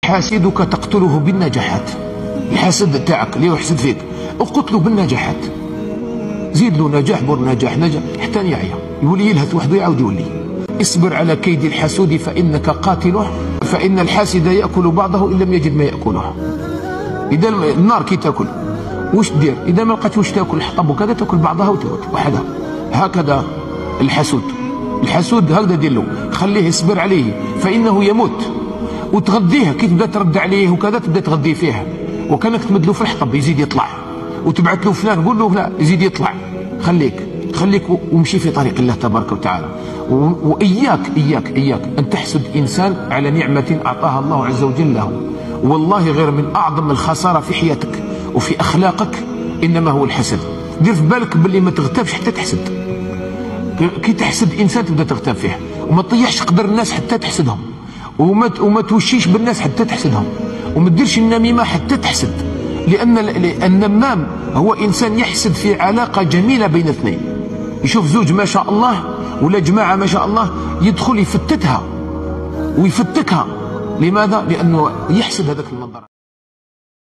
حاسدك تقتله بالنجاحات. الحاسد تاعك اللي يحسد فيك اقتله بالنجاحات، زيد له نجاح بر نجاح نجاح حتى يعيا يولي يلهث وحده يعاود يولي. اصبر على كيد الحسود فإنك قاتله، فإن الحاسد يأكل بعضه إن لم يجد ما يأكله. إذا النار كي تأكل واش دير؟ إذا ما لقيت واش تأكل الحطب وكذا تأكل بعضها وتموت وحدها. هكذا الحسود، الحسود هكذا دير له، خليه يصبر عليه فإنه يموت، وتغذيه كي تبدا ترد عليه وكذا تبدا تغذيه فيه، وكانك تمد له في الحطب يزيد يطلع، وتبعث له فلان قول له لا يزيد يطلع. خليك ومشي في طريق الله تبارك وتعالى. وإياك إياك إياك أن تحسد إنسان على نعمة أعطاها الله عز وجل له. والله غير من أعظم الخسارة في حياتك وفي أخلاقك إنما هو الحسد. دير في بالك باللي ما تغتابش حتى تحسد. كي تحسد إنسان تبدأ تغتاب فيه، وما تطيحش قدر الناس حتى تحسدهم، وما توشيش بالناس حتى تحسدهم، وما تديرش النميمة حتى تحسد. لأن النمام هو إنسان يحسد في علاقة جميلة بين اثنين، يشوف زوج ما شاء الله ولا جماعة ما شاء الله يدخل يفتتها ويفتكها. لماذا؟ لأنه يحسد هذاك المنظر.